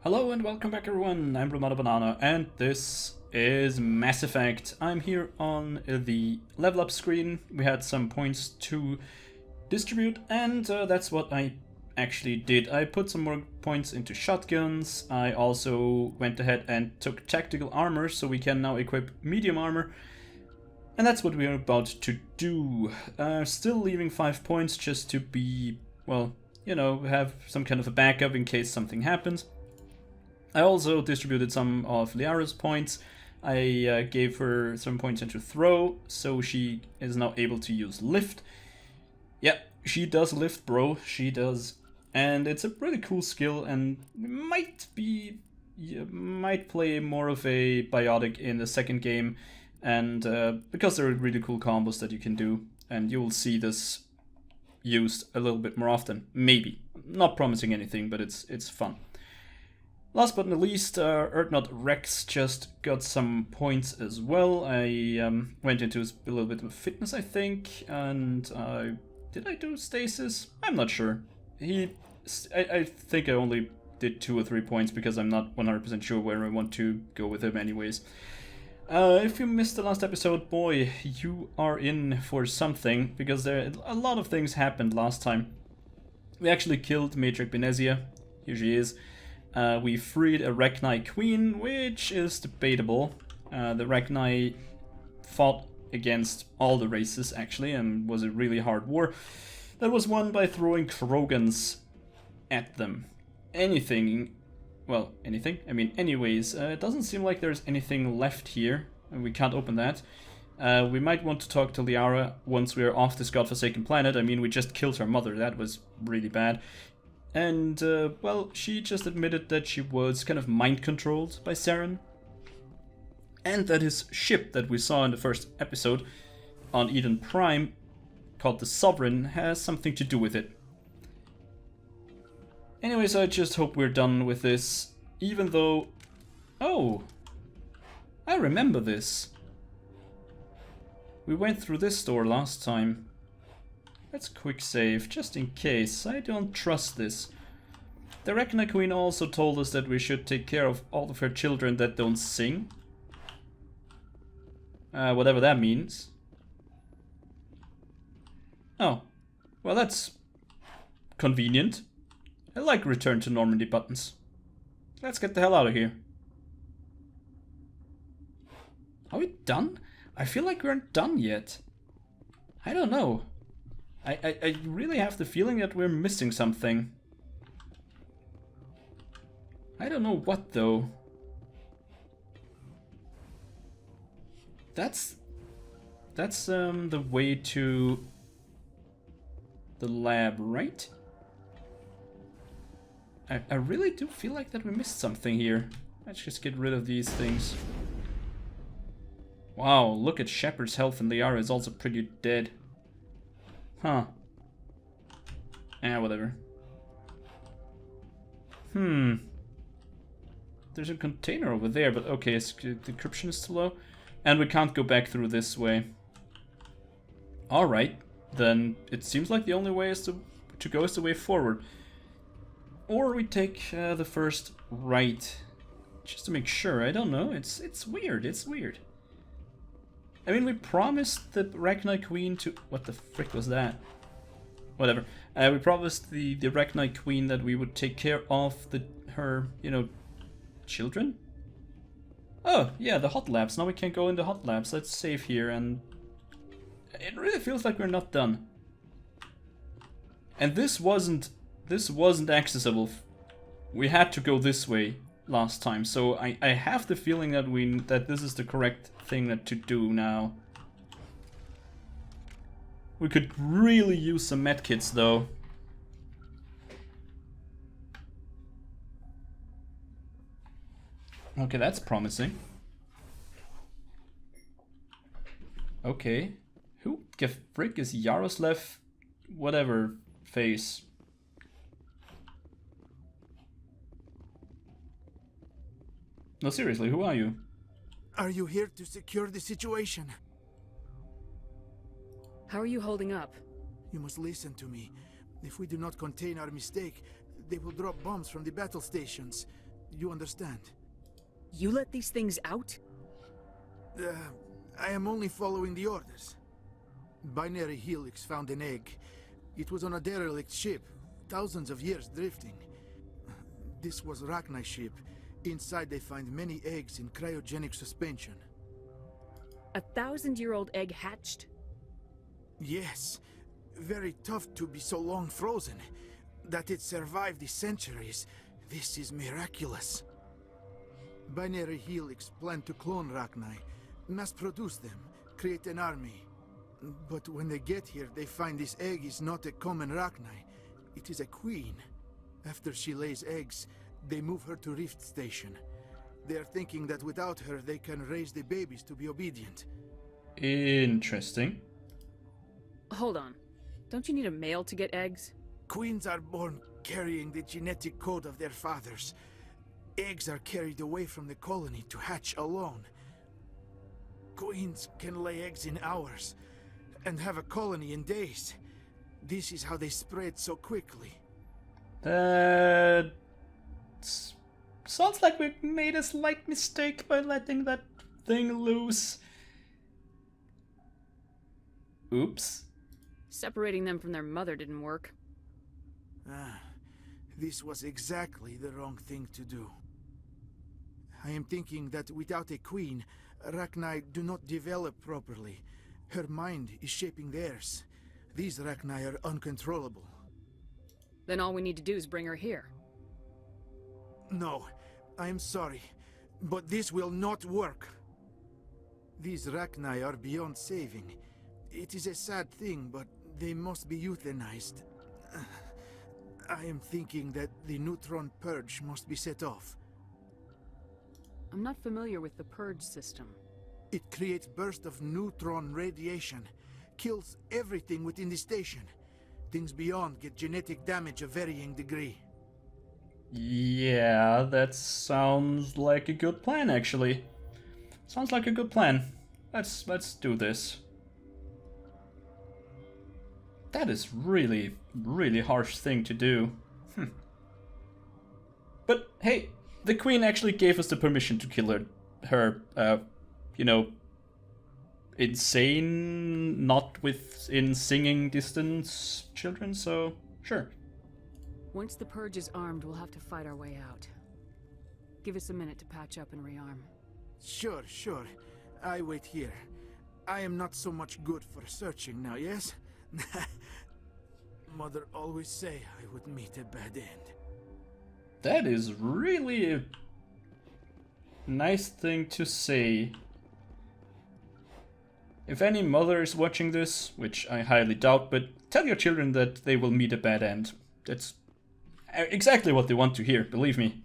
Hello and welcome back everyone, I'm Banana and this is Mass Effect. I'm here on the level up screen. We had some points to distribute and that's what I actually did. I put some more points into shotguns. I also went ahead and took tactical armor, so we can now equip medium armor. And that's what we're about to do. Still leaving 5 points just to be, well, you know, have some kind of a backup in case something happens. I also distributed some of Liara's points. I gave her some points into throw, so she is now able to use lift. Yeah, she does lift, bro. She does. And it's a really cool skill and might play more of a biotic in the second game. And because there are really cool combos that you can do. And you will see this used a little bit more often. Maybe. Not promising anything, but it's fun. Last but not least, Erdnot Rex just got some points as well. I went into a little bit of fitness, I think, and did I do stasis? I'm not sure. I think I only did 2 or 3 points because I'm not 100% sure where I want to go with him anyways. If you missed the last episode, boy, you are in for something, because a lot of things happened last time. We actually killed Matrix Benezia. Here she is. We freed a Rachni Queen, which is debatable. The Rachni fought against all the races, actually, and was a really hard war. That was won by throwing Krogans at them. Anything. I mean, anyways, it doesn't seem like there's anything left here, and we can't open that. We might want to talk to Liara once we're off this godforsaken planet. I mean, we just killed her mother. That was really bad. And, well, she just admitted that she was kind of mind-controlled by Saren. And that his ship that we saw in the first episode on Eden Prime, called the Sovereign, has something to do with it. Anyways, I just hope we're done with this, even though... Oh! I remember this. We went through this door last time. Let's quick save, just in case. I don't trust this. The Rachni Queen also told us that we should take care of all of her children that don't sing. Whatever that means. Oh. Well, that's convenient. I like return to Normandy buttons. Let's get the hell out of here. Are we done? I feel like we aren't done yet. I don't know. I really have the feeling that we're missing something. I don't know what though. That's the way to the lab, right? I really do feel like that we missed something here. Let's just get rid of these things. Wow, look at Shepard's health, and Liara is also pretty dead. Huh. Whatever. There's a container over there, but okay, the decryption is too low. And we can't go back through this way. Alright, then it seems like the only way is to go is the way forward. Or we take the first right. Just to make sure, I don't know, it's weird, it's weird. I mean, we promised the Rachni Queen to... What the frick was that? Whatever. We promised the Rachni Queen that we would take care of her, you know, children? Oh, yeah, the hot labs. Now we can't go in the hot labs. Let's save here, and... It really feels like we're not done. And this wasn't accessible. We had to go this way last time, so I have the feeling that this is the correct thing to do now. We could really use some medkits though. Okay, that's promising. Okay. Who the frick is Yaroslav whatever face? No, seriously, who are you? Are you here to secure the situation? How are you holding up? You must listen to me. If we do not contain our mistake, they will drop bombs from the battle stations. You understand? You let these things out? I am only following the orders. Binary Helix found an egg. It was on a derelict ship, thousands of years drifting. This was Rachni's ship. Inside they find many eggs in cryogenic suspension. A 1,000-year-old egg hatched? Yes. Very tough to be so long frozen. That it survived the centuries, this is miraculous. Binary Helix planned to clone Rachni, mass-produce them, create an army. But when they get here, they find this egg is not a common Rachni. It is a queen. After she lays eggs, they move her to Rift Station. They are thinking that without her, they can raise the babies to be obedient. Interesting. Hold on. Don't you need a male to get eggs? Queens are born carrying the genetic code of their fathers. Eggs are carried away from the colony to hatch alone. Queens can lay eggs in hours and have a colony in days. This is how they spread so quickly. That sounds like we made a slight mistake by letting that thing loose. Oops. Separating them from their mother didn't work. This was exactly the wrong thing to do. I am thinking that without a queen, Rachni do not develop properly. Her mind is shaping theirs. These Rachni are uncontrollable. Then all we need to do is bring her here. No, I am sorry, but this will not work. These Rachni are beyond saving. It is a sad thing, but they must be euthanized. I am thinking that the neutron purge must be set off. I'm not familiar with the purge system. It creates bursts of neutron radiation, kills everything within the station. Things beyond get genetic damage of varying degree. Yeah, that sounds like a good plan, actually. Sounds like a good plan. Let's do this. That is really, really harsh thing to do. But hey, the Queen actually gave us the permission to kill her, you know, insane, not within singing distance children, so sure. Once the purge is armed, we'll have to fight our way out. Give us a minute to patch up and rearm. Sure. I wait here. I am not so much good for searching now, yes? Mother always say I would meet a bad end. That is really a nice thing to say. If any mother is watching this, which I highly doubt, but tell your children that they will meet a bad end. That's exactly what they want to hear, believe me.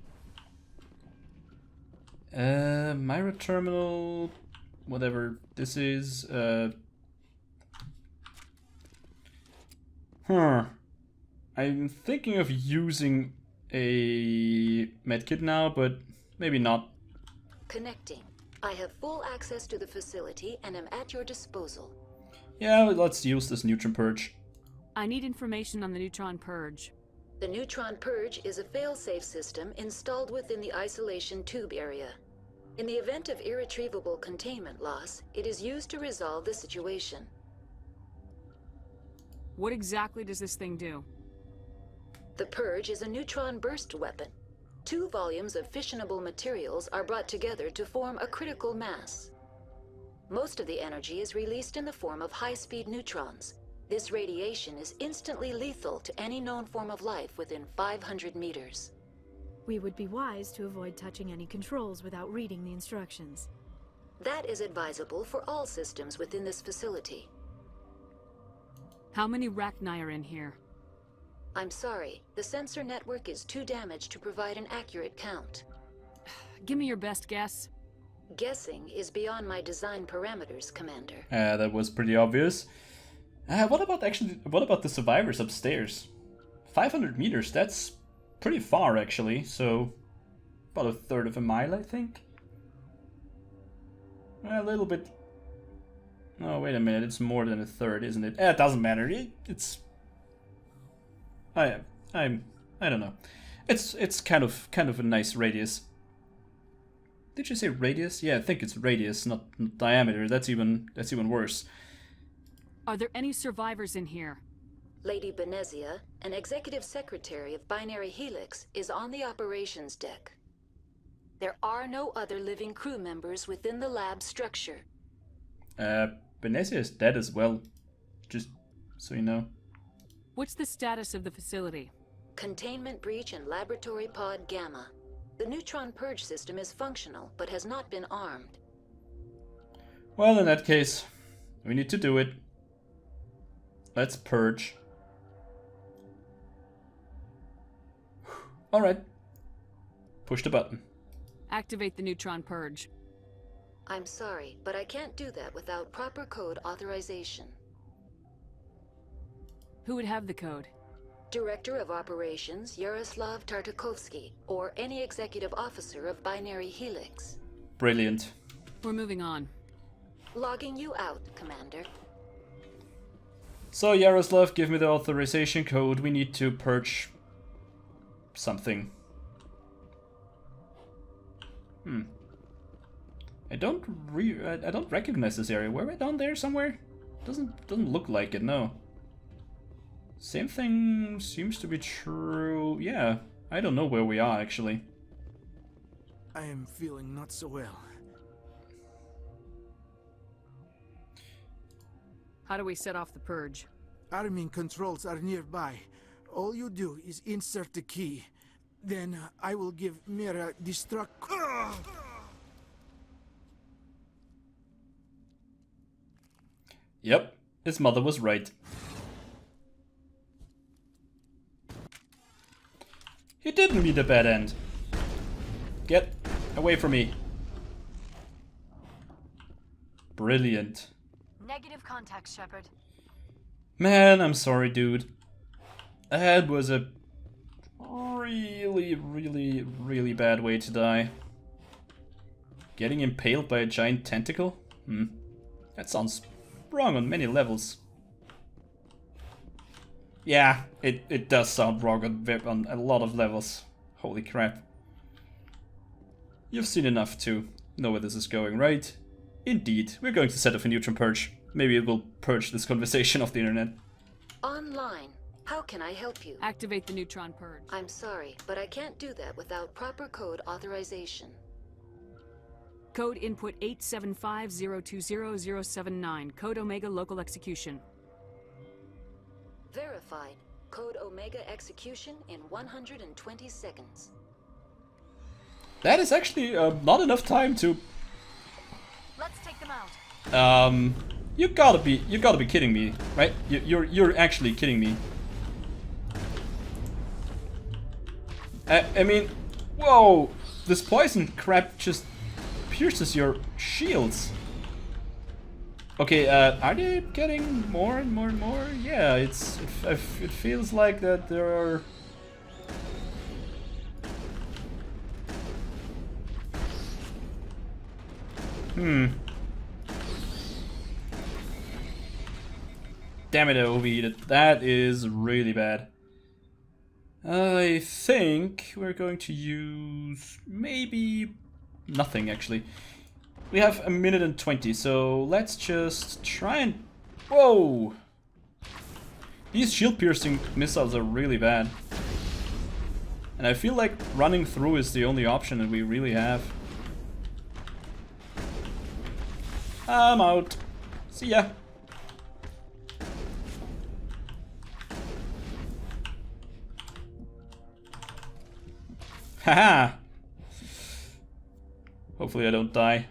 Myra terminal, whatever this is. I'm thinking of using a medkit now, but maybe not. Connecting. I have full access to the facility and am at your disposal. Yeah, let's use this neutron purge. I need information on the neutron purge. The neutron purge is a fail-safe system installed within the isolation tube area. In the event of irretrievable containment loss, it is used to resolve the situation. What exactly does this thing do? The purge is a neutron burst weapon. 2 volumes of fissionable materials are brought together to form a critical mass. Most of the energy is released in the form of high-speed neutrons. This radiation is instantly lethal to any known form of life within 500 meters. We would be wise to avoid touching any controls without reading the instructions. That is advisable for all systems within this facility. How many Rachni are in here? I'm sorry, the sensor network is too damaged to provide an accurate count. Give me your best guess. Guessing is beyond my design parameters, Commander. That was pretty obvious. What about the survivors upstairs? 500 meters, that's pretty far actually, so about a third of a mile, I think. A little bit. Oh, wait a minute, it's more than a third, isn't it? It doesn't matter. It's I don't know. It's kind of a nice radius. Did you say radius? Yeah, I think it's radius, not diameter. That's even worse. Are there any survivors in here? Lady Benezia, an executive secretary of Binary Helix, is on the operations deck. There are no other living crew members within the lab structure. Benezia is dead as well. Just so you know. What's the status of the facility? Containment breach in Laboratory Pod Gamma. The neutron purge system is functional, but has not been armed. Well, in that case, we need to do it. Let's purge. Alright. Push the button. Activate the neutron purge. I'm sorry, but I can't do that without proper code authorization. Who would have the code? Director of Operations Yaroslav Tartakovsky, or any executive officer of Binary Helix. Brilliant. We're moving on. Logging you out, Commander. So, Yaroslav, give me the authorization code. We need to purge something. I don't recognize this area. Were we down there somewhere? Doesn't look like it, no. Same thing seems to be true. Yeah, I don't know where we are actually. I am feeling not so well. How do we set off the purge? Arming controls are nearby. All you do is insert the key. Then I will give Mira destruct. Yep, his mother was right. He didn't meet a bad end. Get away from me. Brilliant. Negative contact, Shepard. Man, I'm sorry, dude. That was a really, really, really bad way to die. Getting impaled by a giant tentacle? That sounds wrong on many levels. Yeah, it does sound wrong on a lot of levels. Holy crap. You've seen enough to know where this is going, right? Indeed, we're going to set off a neutron purge. Maybe it will purge this conversation off the internet. Online. How can I help you? Activate the neutron purge. I'm sorry, but I can't do that without proper code authorization. Code input 875020079. Code Omega local execution. Verified. Code Omega execution in 120 seconds. That is actually not enough time to. Let's take them out. You gotta be kidding me, right? You're actually kidding me. I mean, whoa! This poison crap just pierces your shields. Okay, are they getting more and more and more? Yeah, it feels like that there are. Damn it, I overheated. That is really bad. I think we're going to use maybe nothing actually. We have 1 minute and 20, so let's just try and. Whoa! These shield piercing missiles are really bad. And I feel like running through is the only option that we really have. I'm out. See ya. Haha! Hopefully I don't die.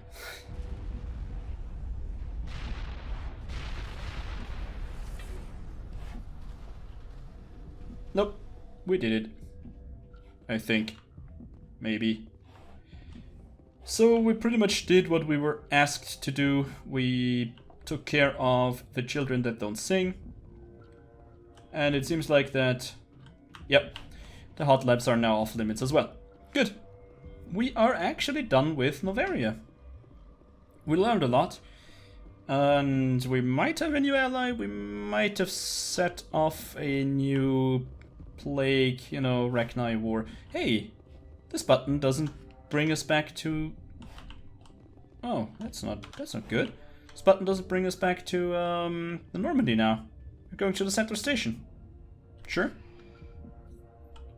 Nope. We did it. I think. Maybe. So we pretty much did what we were asked to do. We took care of the children that don't sing. And it seems like that... Yep. The hot labs are now off limits as well. Good. We are actually done with Noveria. We learned a lot. And we might have a new ally. We might have set off a new plague, you know, Rachni war. Hey, this button doesn't bring us back to... Oh, that's not good. This button doesn't bring us back to the Normandy now. We're going to the central station. Sure.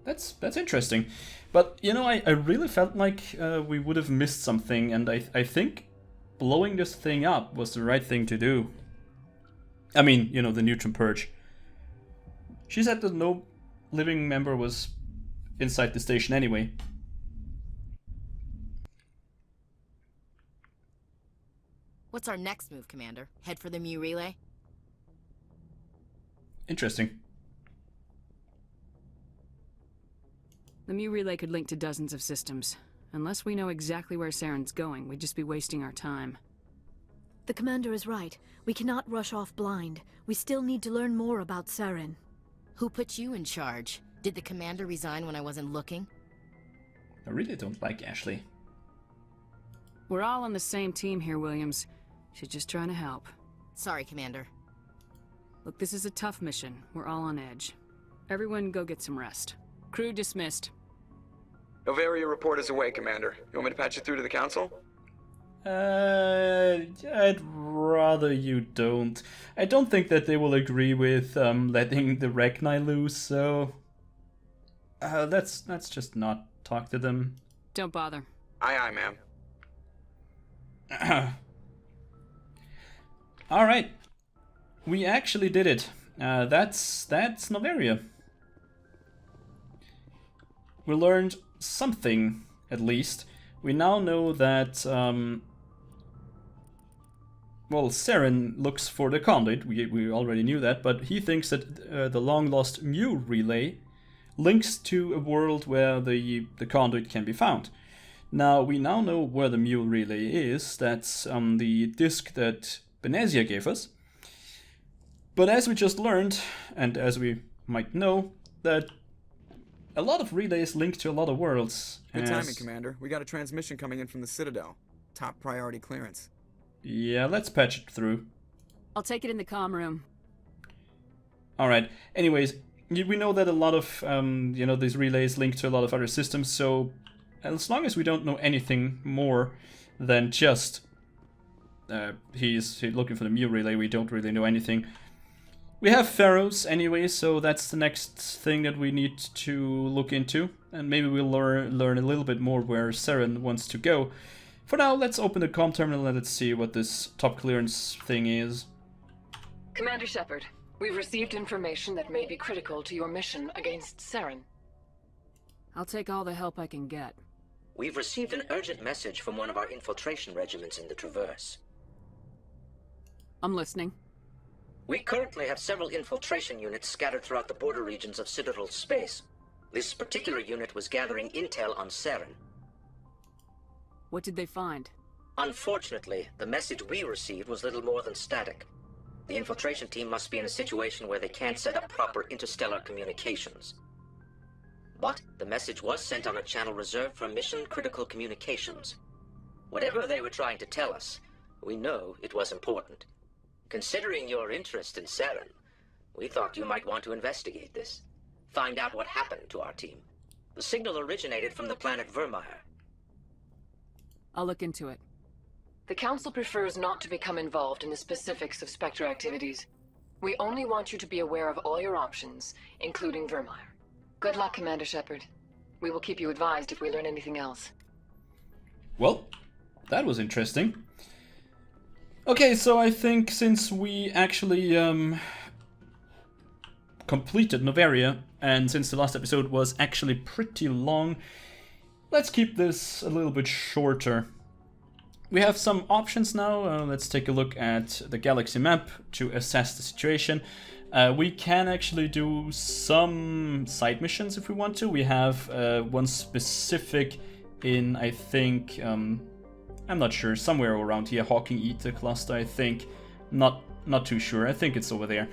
That's interesting. But, you know, I really felt like we would have missed something, and I think blowing this thing up was the right thing to do. I mean, you know, the neutron purge. She said that no living member was inside the station anyway. What's our next move, Commander? Head for the Mu relay? Interesting. The Mu relay could link to dozens of systems. Unless we know exactly where Saren's going, we'd just be wasting our time. The commander is right. We cannot rush off blind. We still need to learn more about Saren. Who put you in charge? Did the commander resign when I wasn't looking? I really don't like Ashley. We're all on the same team here, Williams. She's just trying to help. Sorry, Commander. Look, this is a tough mission. We're all on edge. Everyone go get some rest. Crew dismissed. Noveria report is away, Commander. You want me to patch it through to the Council? I'd rather you don't. I don't think that they will agree with letting the Rachni loose, so... let's just not talk to them. Don't bother. Aye, aye, ma'am. Alright. We actually did it. That's Noveria. We learned something, at least. We now know that, well, Saren looks for the conduit. We already knew that, but he thinks that the long-lost Mu relay links to a world where the conduit can be found. Now, we now know where the Mu relay is. That's the disk that Benezia gave us. But as we just learned, and as we might know, that a lot of relays link to a lot of worlds. Good timing, Commander. We got a transmission coming in from the Citadel. Top priority clearance. Yeah, let's patch it through. I'll take it in the comm room. Alright, anyways, we know that a lot of, you know, these relays link to a lot of other systems, so as long as we don't know anything more than just he's looking for the Mu relay, we don't really know anything. We have Pharaohs anyway, so that's the next thing that we need to look into, and maybe we'll learn a little bit more where Saren wants to go. For now, let's open the comm terminal and let's see what this top clearance thing is. Commander Shepard, we've received information that may be critical to your mission against Saren. I'll take all the help I can get. We've received an urgent message from one of our infiltration regiments in the Traverse. I'm listening. We currently have several infiltration units scattered throughout the border regions of Citadel space. This particular unit was gathering intel on Saren. What did they find? Unfortunately, the message we received was little more than static. The infiltration team must be in a situation where they can't set up proper interstellar communications. But the message was sent on a channel reserved for mission-critical communications. Whatever they were trying to tell us, we know it was important. Considering your interest in Saren, we thought you might want to investigate this. Find out what happened to our team. The signal originated from the planet Vermeer. I'll look into it. The Council prefers not to become involved in the specifics of Spectre activities. We only want you to be aware of all your options, including Vermeer. Good luck, Commander Shepard. We will keep you advised if we learn anything else. Well, that was interesting. Okay, so I think since we actually completed Noveria, and since the last episode was actually pretty long, let's keep this a little bit shorter. We have some options now. Let's take a look at the galaxy map to assess the situation. We can actually do some side missions if we want to. We have one specific in, I think, I'm not sure, somewhere around here, Hawking Ether cluster, I think. Not too sure, I think it's over there.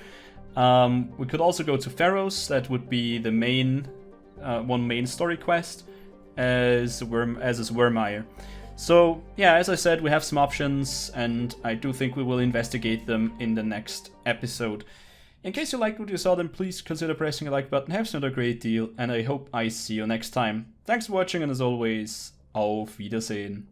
We could also go to Pharaohs, that would be the main, one main story quest, as is Vermeer. So, yeah, as I said, we have some options, and I do think we will investigate them in the next episode. In case you liked what you saw, then please consider pressing a like button. Have another great deal, and I hope I see you next time. Thanks for watching, and as always, auf Wiedersehen.